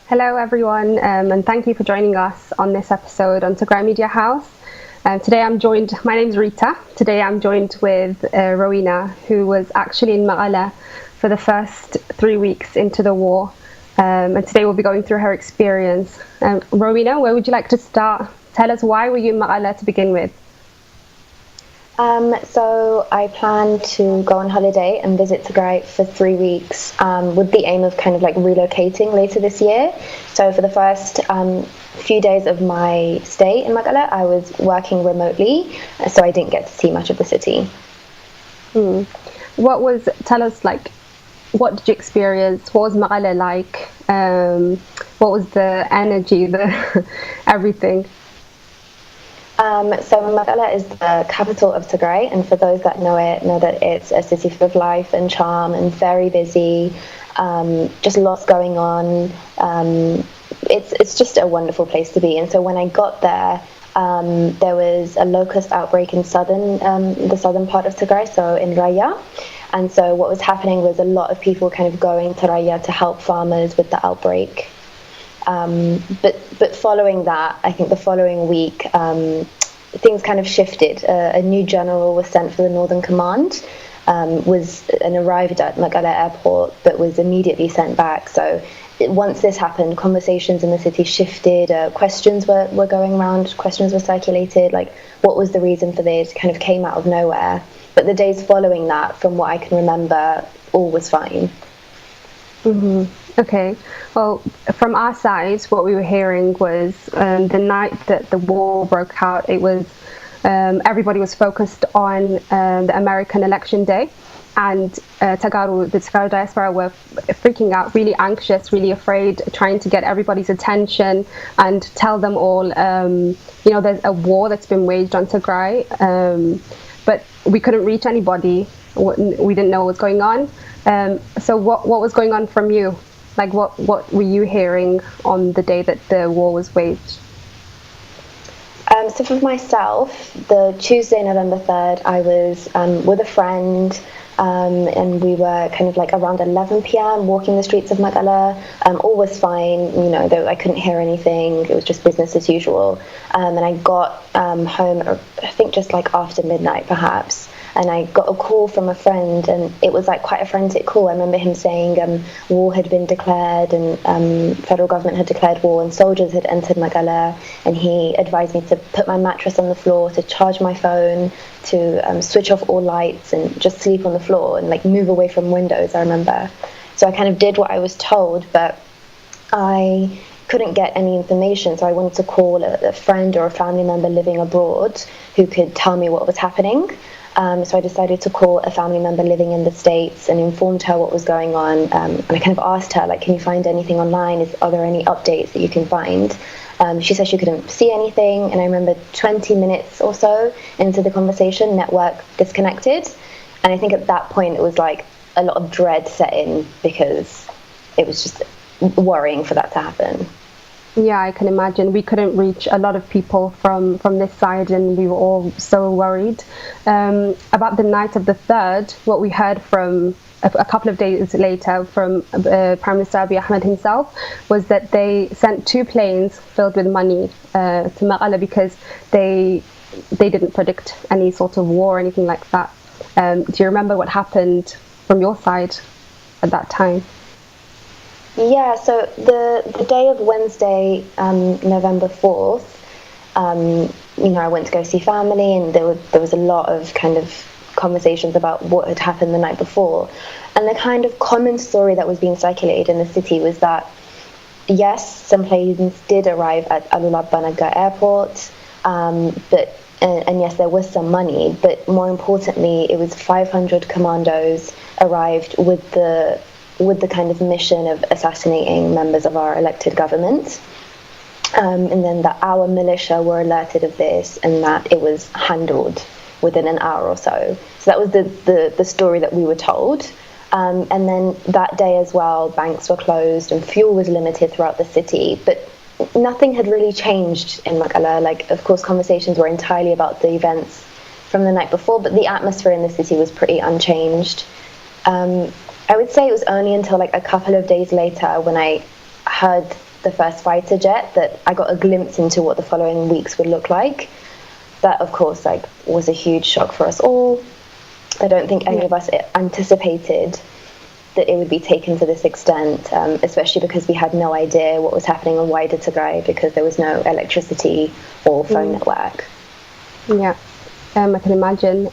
Hello everyone, and thank you for joining us on this episode on Tigray Media House. Today my name is Rita. Today I'm joined with Rowena, who was actually in Maqala for the first 3 weeks into the war. And today we'll be going through her experience. Rowena, where would you like to start? Tell us, why were you in Maqala to begin with? So I plan to go on holiday and visit Tigray for 3 weeks with the aim of kind of like relocating later this year. So for the first few days of my stay in Maqala, I was working remotely, so I didn't get to see much of the city. Tell us, like, what did you experience? What was Maqala like? What was the energy, everything? So Maqala is the capital of Tigray, and for those that know that it's a city full of life and charm and very busy, just lots going on. It's just a wonderful place to be. And so when I got there, there was a locust outbreak in the southern part of Tigray, so in Raya. And so what was happening was a lot of people kind of going to Raya to help farmers with the outbreak. But following that, I think the following week, things kind of shifted. A new general was sent for the Northern Command, arrived at Maqala airport, but was immediately sent back. So once this happened, conversations in the city shifted. Questions were going around. Questions were circulated, like, what was the reason for this? Kind of came out of nowhere. But the days following that, from what I can remember, all was fine. Mm-hmm. Okay. Well, from our side, what we were hearing was the night that the war broke out, it was everybody was focused on the American election day, and the Tagaru diaspora were freaking out, really anxious, really afraid, trying to get everybody's attention and tell them all, there's a war that's been waged on Tigray, but we couldn't reach anybody. We didn't know what was going on. So what was going on from you? Like, what were you hearing on the day that the war was waged? So for myself, the Tuesday, November 3rd, I was with a friend, and we were kind of like around 11 p.m. walking the streets of Maqala. All was fine, I couldn't hear anything. It was just business as usual. And I got home, I think just like after midnight perhaps. And I got a call from a friend, and it was like quite a frantic call. I remember him saying war had been declared, and federal government had declared war, and soldiers had entered Maqala, and he advised me to put my mattress on the floor, to charge my phone, to switch off all lights and just sleep on the floor and like move away from windows, I remember. So I kind of did what I was told, but I couldn't get any information, so I wanted to call a friend or a family member living abroad who could tell me what was happening. So I decided to call a family member living in the States and informed her what was going on. And I kind of asked her, like, can you find anything online? Are there any updates that you can find? She said she couldn't see anything. And I remember 20 minutes or so into the conversation, network disconnected. And I think at that point it was like a lot of dread set in, because it was just worrying for that to happen. Yeah, I can imagine. We couldn't reach a lot of people from this side, and we were all so worried. About the night of the 3rd, what we heard from a couple of days later from Prime Minister Abiy Ahmed himself was that they sent 2 planes filled with money to Maqala because they didn't predict any sort of war or anything like that. Do you remember what happened from your side at that time? Yeah, so the day of Wednesday, November 4th, I went to go see family, and there was a lot of kind of conversations about what had happened the night before. And the kind of common story that was being circulated in the city was that, yes, some planes did arrive at Alulab Banaga airport, but and yes, there was some money, but more importantly, it was 500 commandos arrived with the kind of mission of assassinating members of our elected government. And then our militia were alerted of this, and that it was handled within an hour or so. So that was the story that we were told. And then that day as well, banks were closed and fuel was limited throughout the city. But nothing had really changed in Mekelle. Like, of course, conversations were entirely about the events from the night before, but the atmosphere in the city was pretty unchanged. I would say it was only until like a couple of days later when I heard the first fighter jet that I got a glimpse into what the following weeks would look like. That, of course, like was a huge shock for us all. I don't think any of us anticipated that it would be taken to this extent, especially because we had no idea what was happening on wider Tigray because there was no electricity or phone network. Yeah, I can imagine.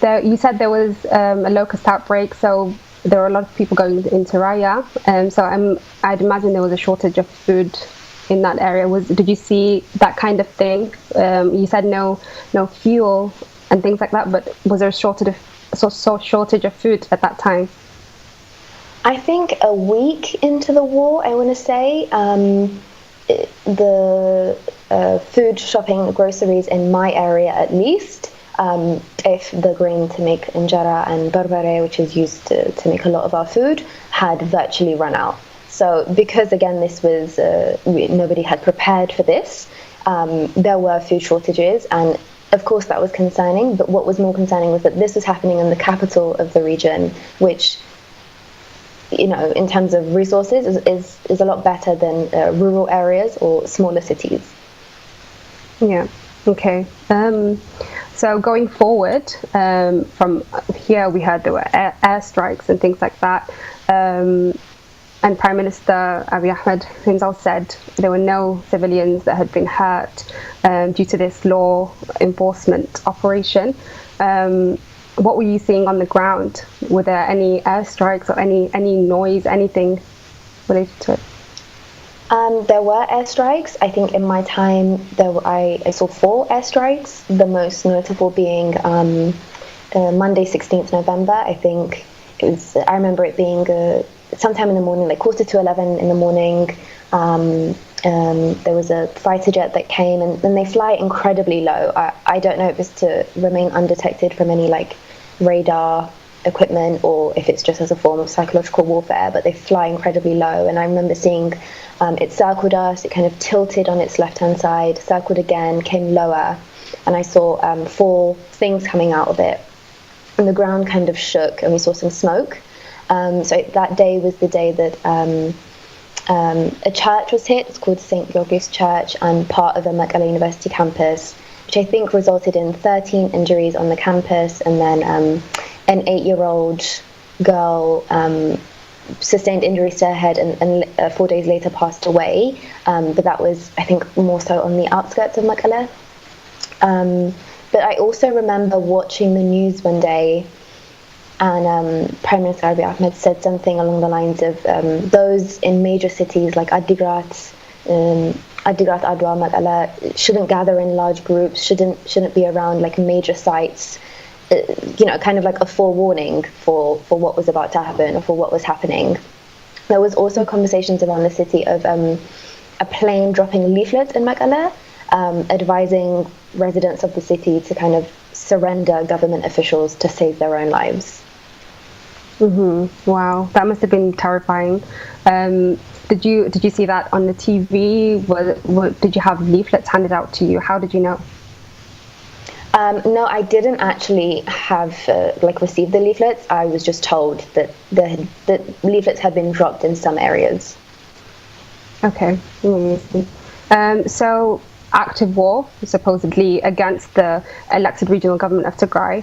You said there was a locust outbreak, so there were a lot of people going into Raya. So I'd imagine there was a shortage of food in that area. Did you see that kind of thing? You said no fuel and things like that, but was there a shortage of food at that time? I think a week into the war, I want to say, the food shopping, groceries in my area at least, if the grain to make injera and barbare, which is used to make a lot of our food, had virtually run out. So because, again, this was nobody had prepared for this, there were food shortages, and of course that was concerning, but what was more concerning was that this was happening in the capital of the region, which, you know, in terms of resources is a lot better than rural areas or smaller cities. Yeah, okay. So going forward, from here we heard there were airstrikes and things like that. And Prime Minister Abiy Ahmed himself said there were no civilians that had been hurt due to this law enforcement operation. What were you seeing on the ground? Were there any airstrikes or any noise, anything related to it? There were airstrikes. I think in my time I saw 4 airstrikes, the most notable being Monday 16th November. I think I remember it being sometime in the morning, like 10:45 in the morning. There was a fighter jet that came, and then they fly incredibly low. I don't know if it's to remain undetected from any like radar equipment or if it's just as a form of psychological warfare, but they fly incredibly low. And I remember seeing it circled us, it kind of tilted on its left-hand side, circled again, came lower, and I saw 4 things coming out of it. And the ground kind of shook, and we saw some smoke. So that day was the day that a church was hit. It's called St. George's Church, and part of the Mekelle University campus, which I think resulted in 13 injuries on the campus, and then an 8-year-old girl sustained injuries to her head and 4 days later passed away. But that was, I think, more so on the outskirts of Mekelle. But I also remember watching the news one day, and Prime Minister Abiy Ahmed said something along the lines of those in major cities like Adigrat, Adwa, Mekelle shouldn't gather in large groups, shouldn't be around like major sites. You know, kind of like a forewarning for what was about to happen or for what was happening. There was also conversations around the city of a plane dropping leaflets in Mekelle, advising residents of the city to kind of surrender government officials to save their own lives. Mm-hmm. Wow, that must have been terrifying. Did you see that on the TV? Did you have leaflets handed out to you? How did you know? No, I didn't actually have receive the leaflets. I was just told that the leaflets had been dropped in some areas. Okay. So active war, supposedly, against the elected regional government of Tigray.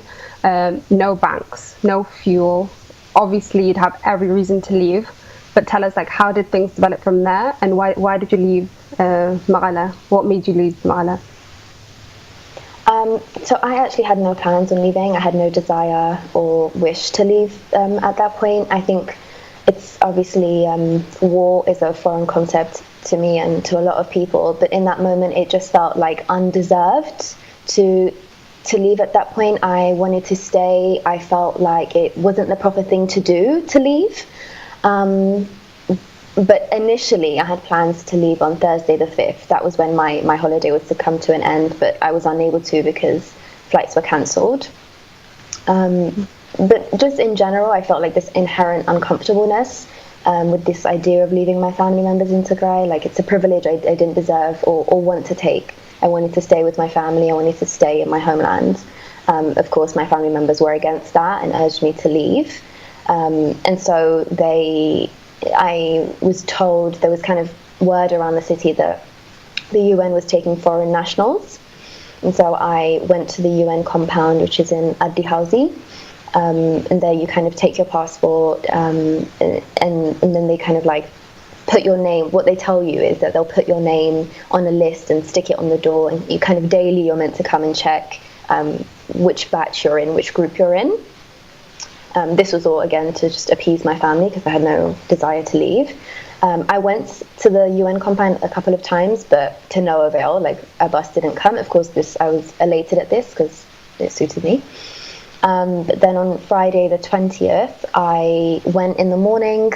No banks, no fuel. Obviously, you'd have every reason to leave. But tell us, like, how did things develop from there, and why did you leave Mekelle? What made you leave Mekelle? So I actually had no plans on leaving. I had no desire or wish to leave at that point. I think it's obviously war is a foreign concept to me and to a lot of people, but in that moment it just felt like undeserved to leave at that point. I wanted to stay. I felt like it wasn't the proper thing to do to leave. But initially I had plans to leave on Thursday the 5th. That was when my holiday was to come to an end, but I was unable to because flights were cancelled. But just in general, I felt like this inherent uncomfortableness with this idea of leaving my family members in Tigray. Like, it's a privilege I didn't deserve or want to take. I wanted to stay with my family. I wanted to stay in my homeland. Of course, my family members were against that and urged me to leave. And so I was told, there was kind of word around the city that the UN was taking foreign nationals. And so I went to the UN compound, which is in Adi Hausi. And there you kind of take your passport, and then they kind of like put your name. What they tell you is that they'll put your name on a list and stick it on the door, and you kind of daily you're meant to come and check which batch you're in, which group you're in. This was all, again, to just appease my family because I had no desire to leave. I went to the UN compound a couple of times, but to no avail. Like, a bus didn't come. Of course, I was elated at this because it suited me. But then on Friday the 20th, I went in the morning,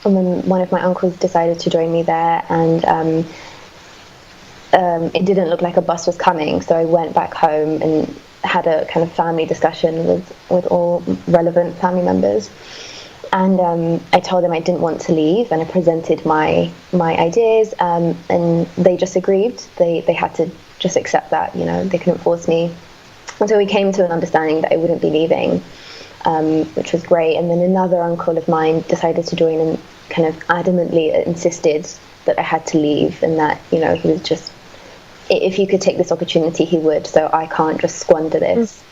and then one of my uncles decided to join me there, and it didn't look like a bus was coming, so I went back home and had a kind of family discussion with all relevant family members. And I told them I didn't want to leave, and I presented my ideas, and they just agreed. They had to just accept that, they couldn't force me. And so we came to an understanding that I wouldn't be leaving, which was great. And then another uncle of mine decided to join and kind of adamantly insisted that I had to leave, and that, he was just, if he could take this opportunity, he would. So I can't just squander this.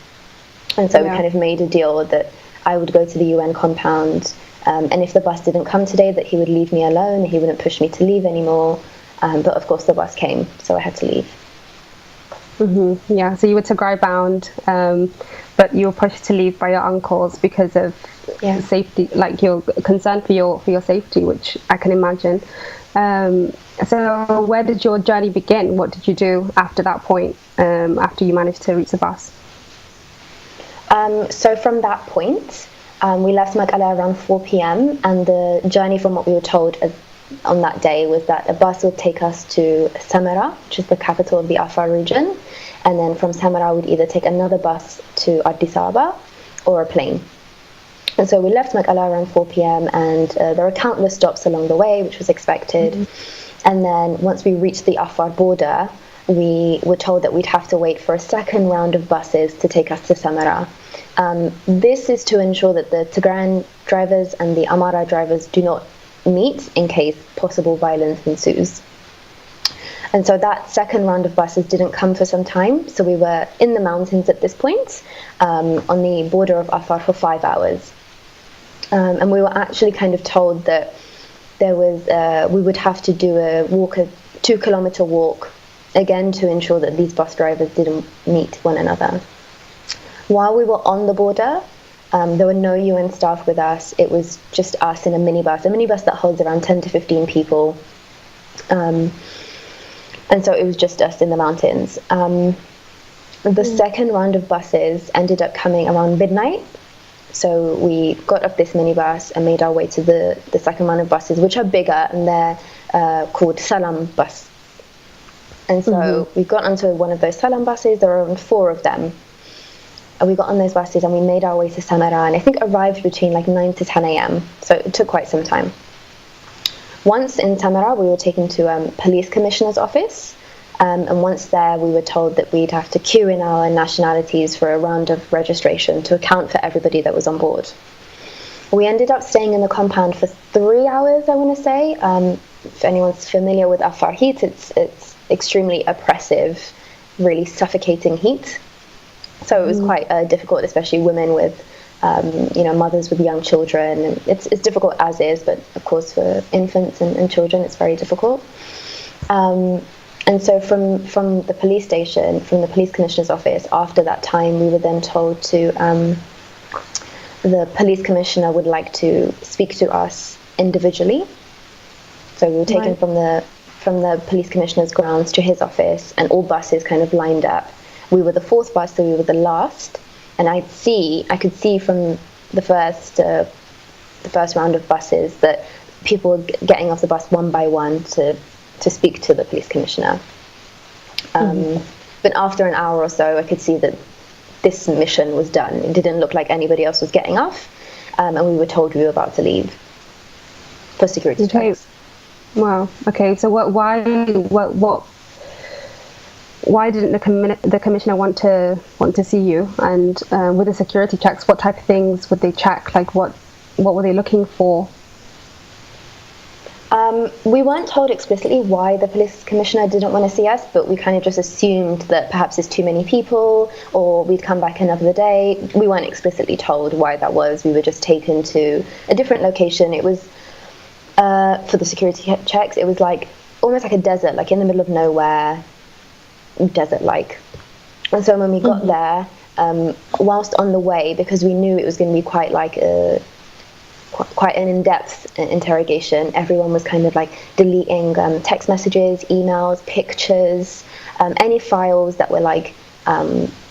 And so we kind of made a deal that I would go to the UN compound, and if the bus didn't come today, that he would leave me alone. He wouldn't push me to leave anymore. But of course the bus came, so I had to leave. Mm-hmm. Yeah, so you were Tigray bound, but you were pushed to leave by your uncles because of safety, like your concern for your safety, which I can imagine. So where did your journey begin? What did you do after that point, after you managed to reach the bus? So from that point, we left Mekelle around 4 p.m. and the journey, from what we were told on that day, was that a bus would take us to Samara, which is the capital of the Afar region, and then from Samara we'd either take another bus to Addis Ababa or a plane. And so we left Mekelle around 4 p.m. and there were countless stops along the way, which was expected. And then once we reached the Afar border, we were told that we'd have to wait for a second round of buses to take us to Samara. This is to ensure that the Tigrayan drivers and the Amara drivers do not meet in case possible violence ensues. And so that second round of buses didn't come for some time, so we were in the mountains at this point, on the border of Afar for 5 hours. And we were actually kind of told that there was we would have to do a 2-kilometer walk, again to ensure that these bus drivers didn't meet one another. While we were on the border, there were no UN staff with us. It was just us in a minibus that holds around 10 to 15 people. And so it was just us in the mountains. The second round of buses ended up coming around midnight. So we got off this minibus and made our way to the second round of buses, which are bigger, and they're called Salam bus. And so we got onto one of those Salam buses. There were around 4 of them. And we got on those buses and we made our way to Samara, and I think arrived between like 9 to 10 a.m. So it took quite some time. Once in Samara, we were taken to a police commissioner's office. And once there, we were told that we'd have to queue in our nationalities for a round of registration to account for everybody that was on board. We ended up staying in the compound for 3 hours, I want to say. If anyone's familiar with Afar heat, it's extremely oppressive, really suffocating heat. So it was quite difficult, especially women with, mothers with young children. It's difficult as is, but of course for infants and children, it's very difficult. And so from the police station, from the police commissioner's office, after that time, we were then told to the police commissioner would like to speak to us individually. So we were taken from the police commissioner's grounds to his office, and all buses kind of lined up. We were the fourth bus, so we were the last. And I could see from the first round of buses that people were getting off the bus one by one to speak to the police commissioner. But after an hour or so, I could see that this mission was done. It didn't look like anybody else was getting off, and we were told we were about to leave for security checks. Wow. Okay. So why didn't the commissioner want to see you? And with the security checks, what type of things would they check? Like what were they looking for? We weren't told explicitly why the police commissioner didn't want to see us, but we kind of just assumed that perhaps there's too many people, or we'd come back another day. We weren't explicitly told why that was. We were just taken to a different location. It was for the security checks. It was like almost like a desert, like in the middle of nowhere, desert-like. And so when we got there, whilst on the way, because we knew it was going to be quite an in-depth interrogation, everyone was kind of like deleting text messages, emails, pictures, any files that were like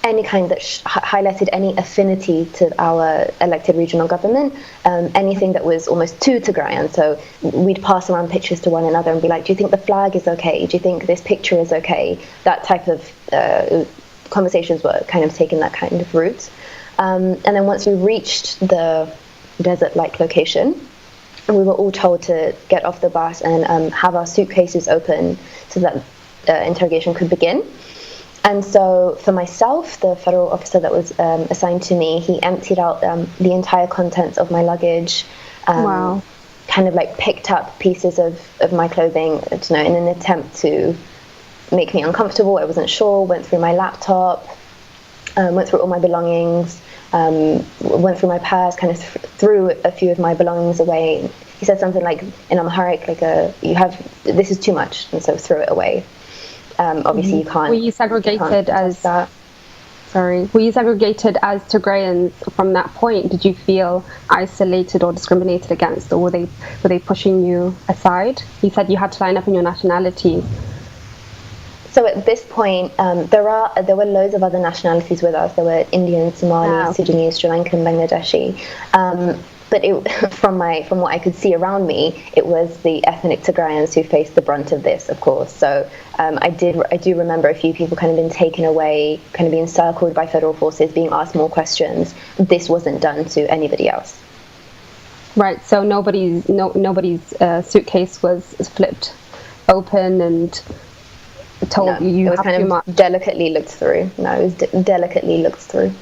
any kind that highlighted any affinity to our elected regional government, anything that was almost too Tigrayan. So we'd pass around pictures to one another and be like, do you think the flag is okay? Do you think this picture is okay? That type of conversations were kind of taking that kind of route. And then once we reached the desert-like location, we were all told to get off the bus and have our suitcases open so that interrogation could begin. And so for myself, the federal officer that was assigned to me, he emptied out the entire contents of my luggage, Wow. kind of like picked up pieces of my clothing, in an attempt to make me uncomfortable. I wasn't sure, went through my laptop, went through all my belongings, went through my purse, kind of threw a few of my belongings away. He said something like in Amharic, like this is too much, and so threw it away. Obviously you can't. Were you segregated as that? Sorry, were you segregated as Tigrayans from that point? Did you feel isolated or discriminated against, or were they pushing you aside? You said you had to line up in your nationality. So at this point, there were loads of other nationalities with us. There were Indian, Somali, Sudanese, Sri Lankan, Bangladeshi. But from what I could see around me, it was the ethnic Tigrayans who faced the brunt of this, of course. So I do remember a few people kind of being taken away, kind of being circled by federal forces, being asked more questions. This wasn't done to anybody else. Right. So nobody's suitcase was flipped open and told you it was kind of delicately looked through. No, it was delicately looked through.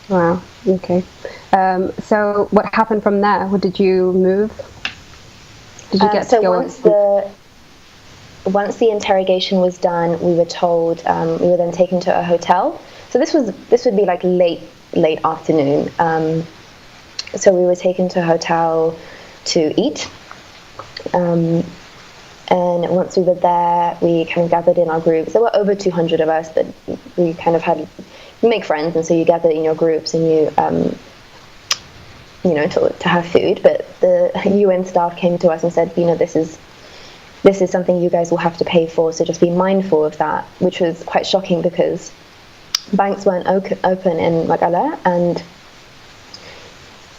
Wow. Okay. So what happened from there? Did you move? Did you get to go? Once the interrogation was done, we were told we were then taken to a hotel. So this would be like late afternoon. So we were taken to a hotel to eat. And once we were there, we kind of gathered in our groups. There were over 200 of us, but we kind of you make friends, and so you gather in your groups and you to have food. But the UN staff came to us and said, this is something you guys will have to pay for, so just be mindful of that, which was quite shocking because banks weren't open in Magala, and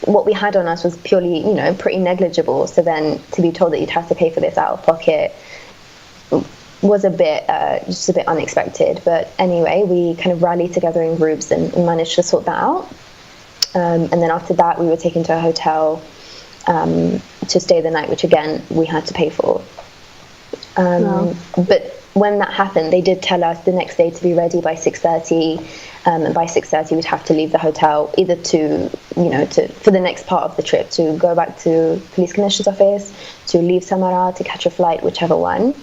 what we had on us was purely, pretty negligible. So then to be told that you'd have to pay for this out of pocket was just a bit unexpected. But anyway, we kind of rallied together in groups and managed to sort that out. And then after that, we were taken to a hotel to stay the night, which again, we had to pay for. But when that happened, they did tell us the next day to be ready by 6:30. And by 6:30, we'd have to leave the hotel either for the next part of the trip, to go back to police commissioner's office, to leave Samara, to catch a flight, whichever one.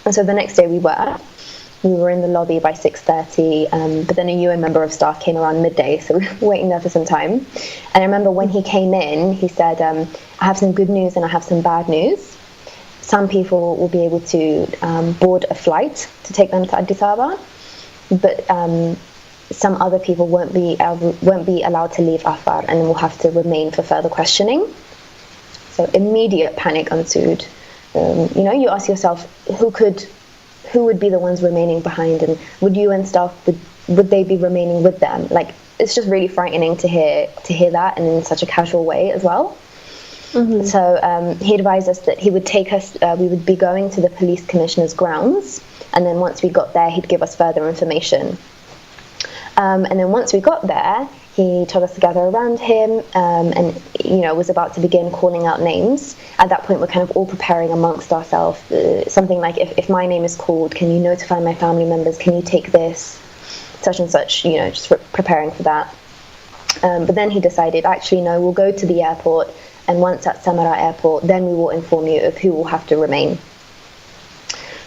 And so the next day we were in the lobby by 6:30, but then a UN member of staff came around midday, so we were waiting there for some time. And I remember when he came in, he said, I have some good news and I have some bad news. Some people will be able to board a flight to take them to Addis Ababa, but some other people won't be allowed to leave Afar and will have to remain for further questioning. So immediate panic ensued. You ask yourself, who would be the ones remaining behind, and would UN staff, would they be remaining with them? Like, it's just really frightening to hear that, and in such a casual way as well. Mm-hmm. So he advised us that he would take us, we would be going to the police commissioner's grounds, and then once we got there, he'd give us further information. And then once we got there, he told us to gather around him, and was about to begin calling out names. At that point, we're kind of all preparing amongst ourselves, something like, if my name is called, can you notify my family members? Can you take this? Such and such, just preparing for that. But then he decided, actually, no, we'll go to the airport, and once at Samara airport, then we will inform you of who will have to remain.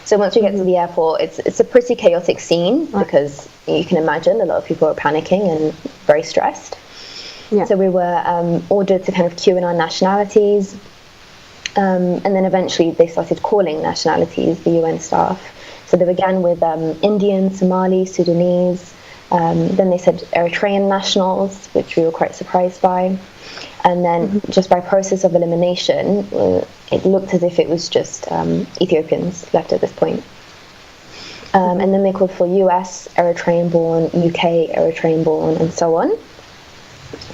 So once we get to the airport, it's a pretty chaotic scene, because you can imagine a lot of people are panicking and very stressed. Yeah. So we were ordered to kind of queue in our nationalities, and then eventually they started calling nationalities, the UN staff. So they began with Indian, Somali, Sudanese, then they said Eritrean nationals, which we were quite surprised by. And then just by process of elimination, it looked as if it was just Ethiopians left at this point. And then they called for US, Eritrean-born, UK, Eritrean-born, and so on.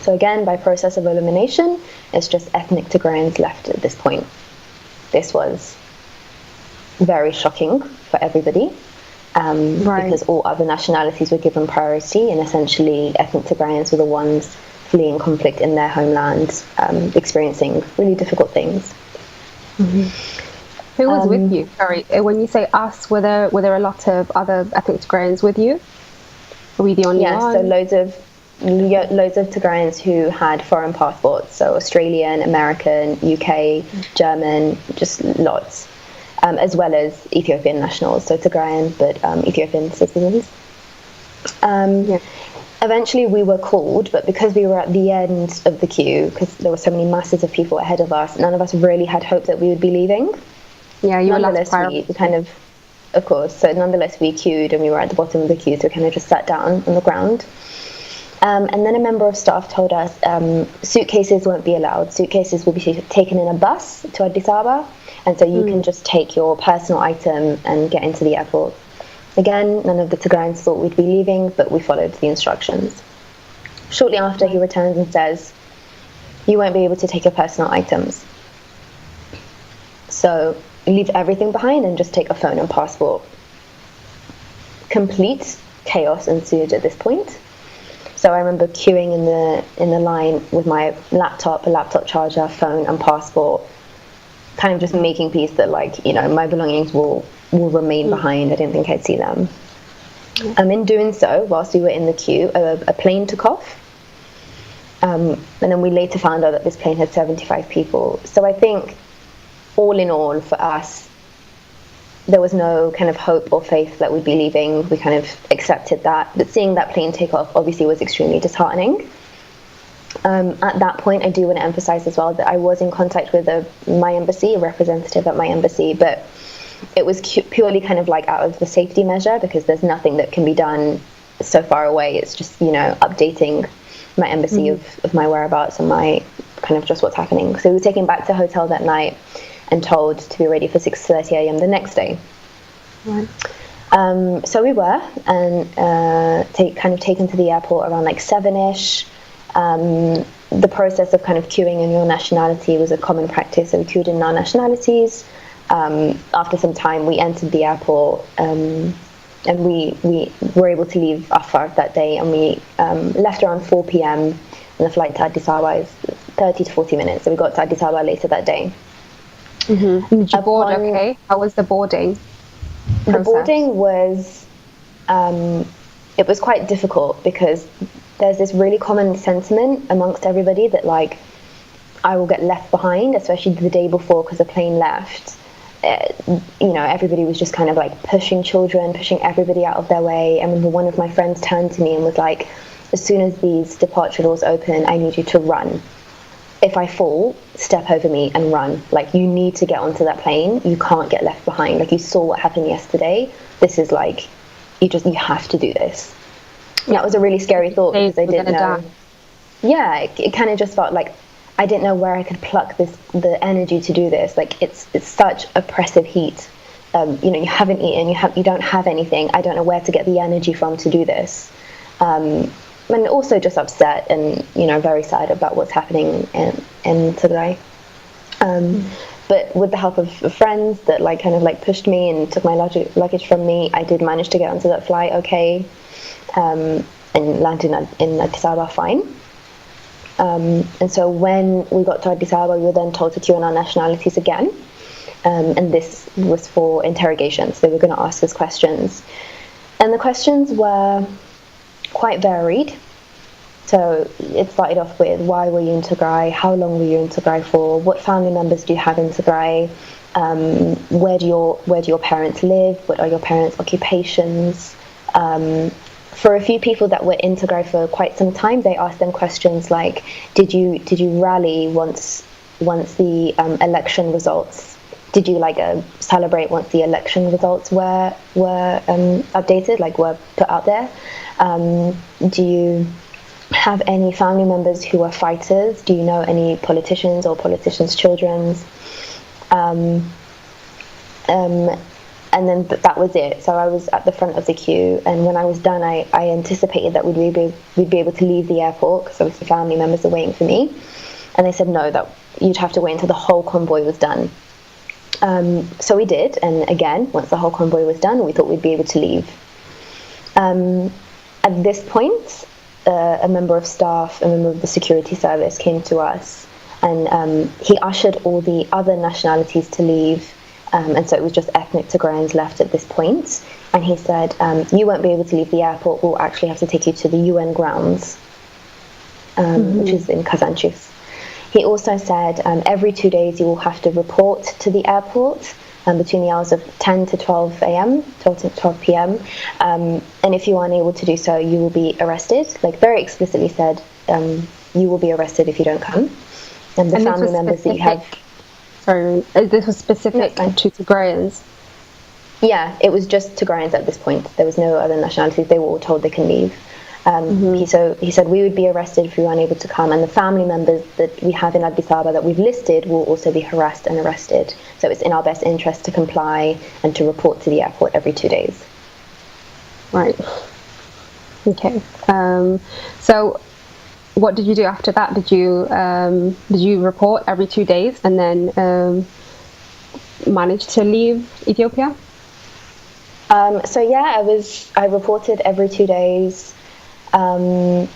So again, by process of elimination, it's just ethnic Tigrayans left at this point. This was very shocking for everybody, because all other nationalities were given priority, and essentially ethnic Tigrayans were the ones fleeing conflict in their homeland, experiencing really difficult things. Who was with you? Sorry, when you say us, were there a lot of other ethnic Tigrayans with you? Were we the only one? So loads of Tigrayans who had foreign passports, so Australian, American, UK, German, just lots, as well as Ethiopian nationals, so Tigrayan but Ethiopian citizens. Eventually we were called, but because we were at the end of the queue, because there were so many masses of people ahead of us, none of us really had hope that we would be leaving. Yeah, you were last we kind of course, so nonetheless we queued, and we were at the bottom of the queue, so we kind of just sat down on the ground. And then a member of staff told us suitcases won't be allowed. Suitcases will be taken in a bus to Addis Ababa, and so you can just take your personal item and get into the airport. Again, none of the Tigrayans thought we'd be leaving, but we followed the instructions. Shortly after, he returns and says, you won't be able to take your personal items. So leave everything behind and just take a phone and passport. Complete chaos ensued at this point. So I remember queuing in the line with my laptop, a laptop charger, phone and passport, kind of just making peace that, my belongings will remain behind. I didn't think I'd see them. In doing so, whilst we were in the queue, a plane took off. And then we later found out that this plane had 75 people. So I think, all in all, for us, there was no kind of hope or faith that we'd be leaving. We kind of accepted that. But seeing that plane take off obviously was extremely disheartening. At that point, I do want to emphasize as well that I was in contact with my embassy, a representative at my embassy, but it was purely kind of out of the safety measure, because there's nothing that can be done so far away. It's just, updating my embassy of my whereabouts and my kind of just what's happening. So we were taken back to a hotel that night and told to be ready for 6:30 a.m. the next day. Right. So we were, and taken to the airport around 7ish. The process of kind of queuing in your nationality was a common practice, so we queued in our nationalities. After some time, we entered the airport, and we were able to leave Afar that day, and we left around 4 p.m. and the flight to Addis Ababa is 30 to 40 minutes, so we got to Addis Ababa later that day. Did you board okay? How was the boarding process? The boarding was, it was quite difficult, because there's this really common sentiment amongst everybody that I will get left behind, especially the day before, because the plane left. Everybody was just kind of pushing children, pushing everybody out of their way. I remember one of my friends turned to me and was like, as soon as these departure doors open, I need you to run. If I fall, step over me and run. You need to get onto that plane. You can't get left behind. You saw what happened yesterday. This is you have to do this. That was a really scary thought because I didn't know. Die. Yeah, it kind of just felt like I didn't know where I could pluck the energy to do this. Like it's such oppressive heat. You haven't eaten, you don't have anything. I don't know where to get the energy from to do this. And also just upset and very sad about what's happening in Tigray. But with the help of friends that pushed me and took my luggage from me, I did manage to get onto that flight okay, and landed in Addis Ababa fine. And so when we got to Addis Ababa, we were then told to queue in our nationalities again. And this was for interrogations. They were going to ask us questions. And the questions were quite varied. So it started off with, why were you in Tigray? How long were you in Tigray for? What family members do you have in Tigray? Where do your parents live? What are your parents' occupations? For a few people that were in Tigray for quite some time, they asked them questions like, did you rally once the election results? Did you celebrate once the election results were updated, were put out there? Do you have any family members who are fighters? Do you know any politicians or politicians' children? And then that was it. So I was at the front of the queue, and when I was done, I anticipated that we'd be able to leave the airport because obviously family members are waiting for me. And they said no, that you'd have to wait until the whole convoy was done. So we did, and again, once the whole convoy was done, we thought we'd be able to leave. At this point, a member of staff, a member of the security service came to us, and he ushered all the other nationalities to leave. And so it was just ethnic Tigrayans left at this point. And he said, you won't be able to leave the airport. We'll actually have to take you to the UN grounds, which is in Kazanchis. He also said, every 2 days you will have to report to the airport between the hours of 10 to 12 a.m., 12 to 12 p.m. And if you are unable to do so, you will be arrested. Very explicitly said, you will be arrested if you don't come. And the family members that you have... Sorry, this was specific to Tigrayans? Yeah, it was just Tigrayans at this point. There was no other nationalities. They were all told they can leave. He said we would be arrested if we were unable to come, and the family members that we have in Addis Ababa that we've listed will also be harassed and arrested. So it's in our best interest to comply and to report to the airport every 2 days. Right. Okay. So what did you do after that? Did you report every 2 days and then manage to leave Ethiopia? I reported every 2 days. I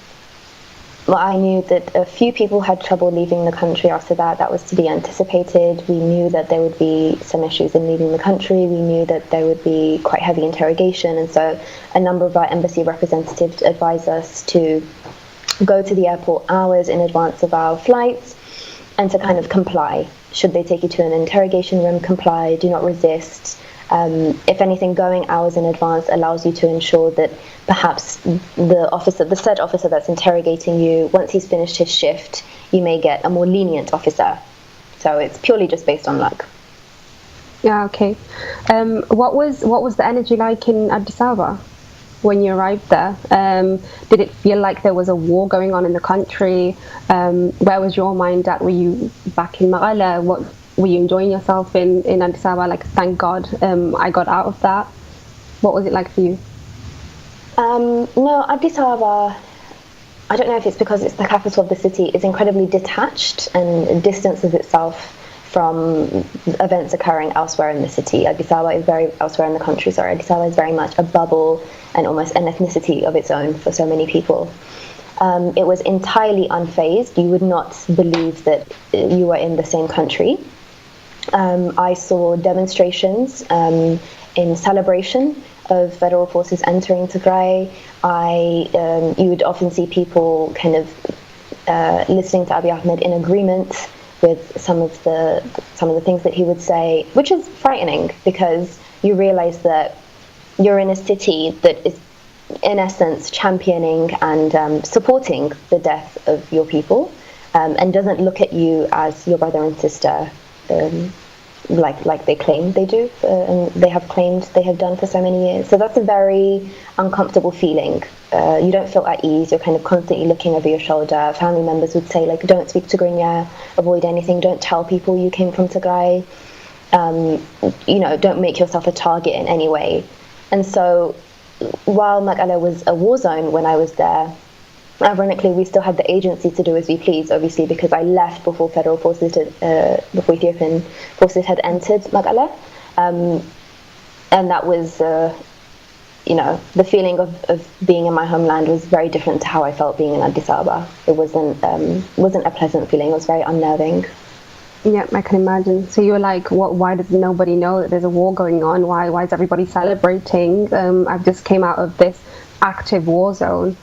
knew that a few people had trouble leaving the country after that. That was to be anticipated. We knew that there would be some issues in leaving the country. We knew that there would be quite heavy interrogation. And so a number of our embassy representatives advised us to go to the airport hours in advance of our flights and to kind of comply. Should they take you to an interrogation room, comply, do not resist. If anything, going hours in advance allows you to ensure that perhaps the said officer that's interrogating you, once he's finished his shift, you may get a more lenient officer. So it's purely just based on luck. Yeah, okay. What was the energy like in Addis Ababa when you arrived there? Did it feel like there was a war going on in the country? Where was your mind at? Were you back in Mekelle? Were you enjoying yourself in Addis Ababa? Thank God I got out of that. What was it like for you? No, Addis Ababa, I don't know if it's because it's the capital of the city, is incredibly detached and distances itself from events occurring elsewhere in the city. Addis Ababa is Addis Ababa is very much a bubble and almost an ethnicity of its own for so many people. It was entirely unfazed. You would not believe that you were in the same country. I saw demonstrations in celebration of federal forces entering Tigray. You would often see people kind of listening to Abiy Ahmed in agreement with some of the things that he would say, which is frightening because you realize that you're in a city that is, in essence, championing and supporting the death of your people, and doesn't look at you as your brother and sister. like they claim they do, and they have claimed they have done for so many years. So that's a very uncomfortable feeling. You don't feel at ease. You're kind of constantly looking over your shoulder. Family members would say, like, don't speak Tigrinya, avoid anything, don't tell people you came from Tigray, don't make yourself a target in any way. And so while Mekelle was a war zone when I was there, ironically, we still had the agency to do as we please, obviously, because I left before federal forces, before Ethiopian forces had entered Mekelle. And that was, the feeling of being in my homeland was very different to how I felt being in Addis Ababa. It wasn't a pleasant feeling. It was very unnerving. Yeah, I can imagine. So you were like, why does nobody know that there's a war going on? Why is everybody celebrating? I've just came out of this active war zone.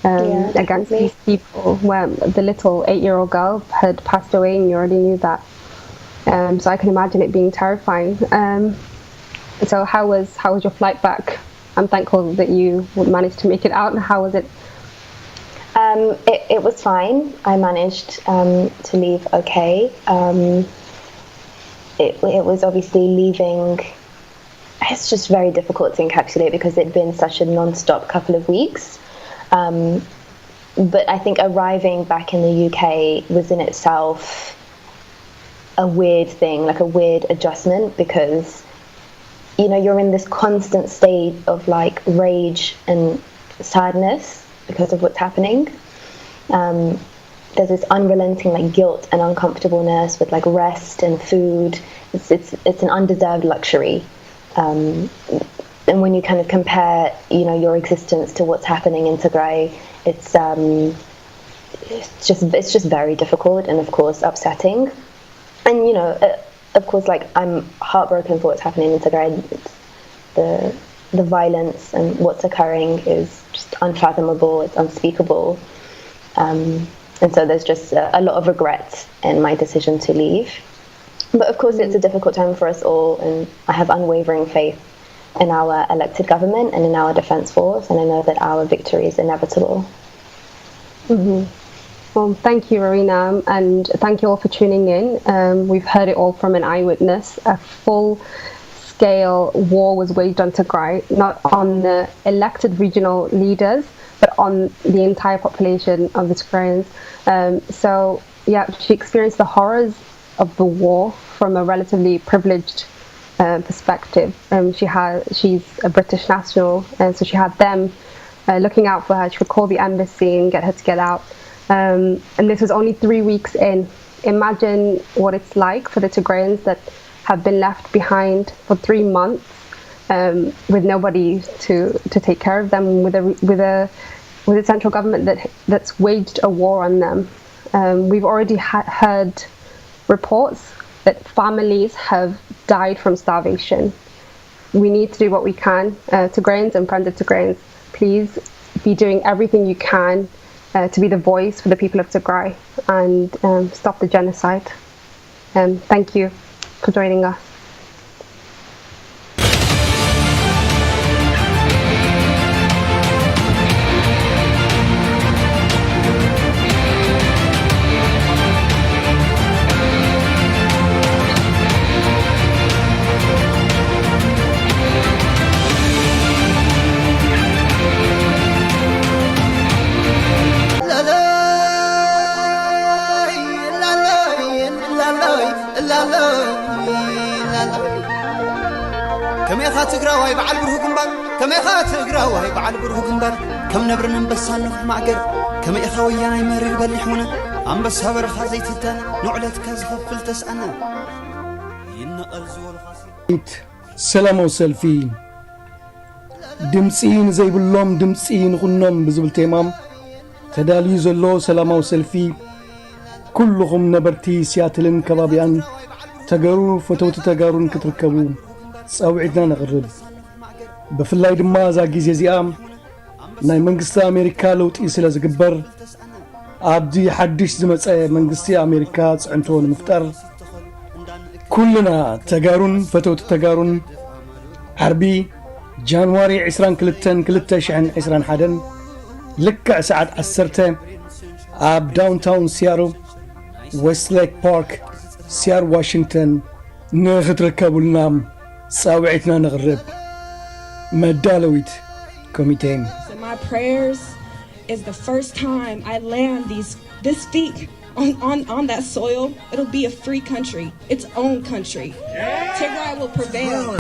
Against these people, where the little 8-year-old girl had passed away, and you already knew that. So I can imagine it being terrifying. So how was your flight back? I'm thankful that you managed to make it out. How was it? It was fine. I managed to leave okay. It was obviously leaving. It's just very difficult to encapsulate because it'd been such a non-stop couple of weeks. But I think arriving back in the UK was in itself a weird thing, like a weird adjustment, because you're in this constant state of like rage and sadness because of what's happening. There's this unrelenting like guilt and uncomfortableness with like rest and food. It's an undeserved luxury. And when you kind of compare, your existence to what's happening in Tigray, it's just very difficult and of course upsetting. And of course, like I'm heartbroken for what's happening in Tigray. The violence and what's occurring is just unfathomable. It's unspeakable. And so there's just a lot of regret in my decision to leave. But of course, it's a difficult time for us all, and I have unwavering faith in our elected government and in our defence force, and I know that our victory is inevitable. Mm-hmm. Well, thank you, Rowena, and thank you all for tuning in. We've heard it all from an eyewitness. A full-scale war was waged on Tigray, not on the elected regional leaders, but on the entire population of the Tigrayans. She experienced the horrors of the war from a relatively privileged perspective. She's a British national, and so she had them looking out for her. She would call the embassy and get her to get out. And this was only 3 weeks in. Imagine what it's like for the Tigrayans that have been left behind for 3 months with nobody to take care of them, with a central government that's waged a war on them. We've already heard reports that families have died from starvation. We need to do what we can. Tigrayans and friends of Tigrayans, please be doing everything you can to be the voice for the people of Tigray and stop the genocide. Thank you for joining us. كميخا تقراوي بعل بروح جنبار كميخا تقراوي بعل بروح جنبار كم نبرنا نبسان في معقر كميخا ويانا يمرر بليحونا عم بس هبر خازيت التانا نعلت كازخفل تسأنا ينقل زول خاصي سلام وسلفي دمسين زي باللوم دمسين خنوم بزبل تيمام تدالي زلو سلام وسلفي كلهم نبرتي سياتلن كبابيان تقارو فتوت تقارون كتركبو صاوعدنا نغرب بفلاي دما زا غيزي زيام ناي منغستا امريكا لوطي سلا زغبر ابدي حدش زمصا منغستي امريكا صنتون مفتر كلنا تقارون فتوت تقارون حربي جانواري 22 لك ساعة 10 اب داون تاون سيارو ويست ليك بارك سيار واشنطن نختركبولنا صاوعتنا نغرب مدالويت كوميتين. So my prayers is the first time I land this feet on that soil. It'll be a free country, its own country. Tigray will prevail.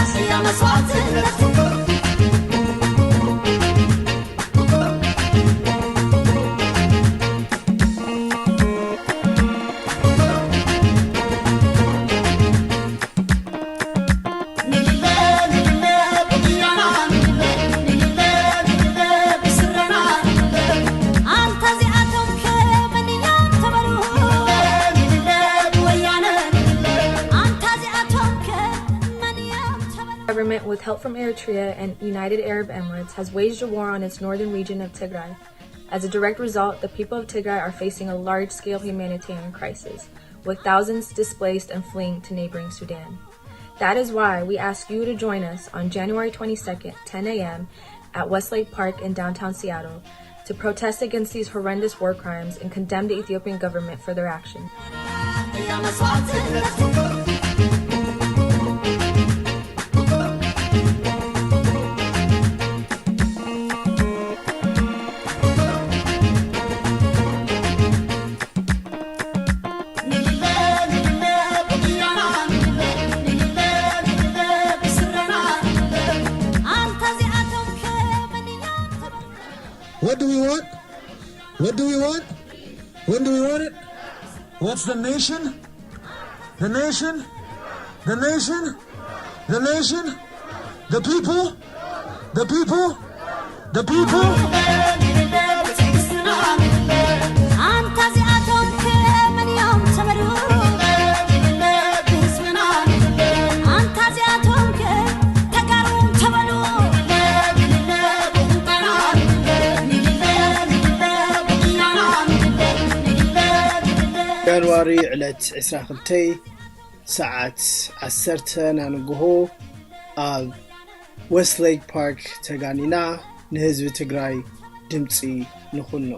Government, with help from Eritrea and United Arab Emirates, has waged a war on its northern region of Tigray. As a direct result, the people of Tigray are facing a large-scale humanitarian crisis, with thousands displaced and fleeing to neighboring Sudan. That is why we ask you to join us on January 22nd, 10 a.m. at Westlake Park in downtown Seattle to protest against these horrendous war crimes and condemn the Ethiopian government for their action. What do we want? What do we want? When do we want it? What's the nation? The nation? The nation? The nation? The people? The people? The people? جانواري علت 22 ساعة 10 نانقهو ويستليك بارك تغانينا نهزب تግራይ ድምፂ ንኹኖ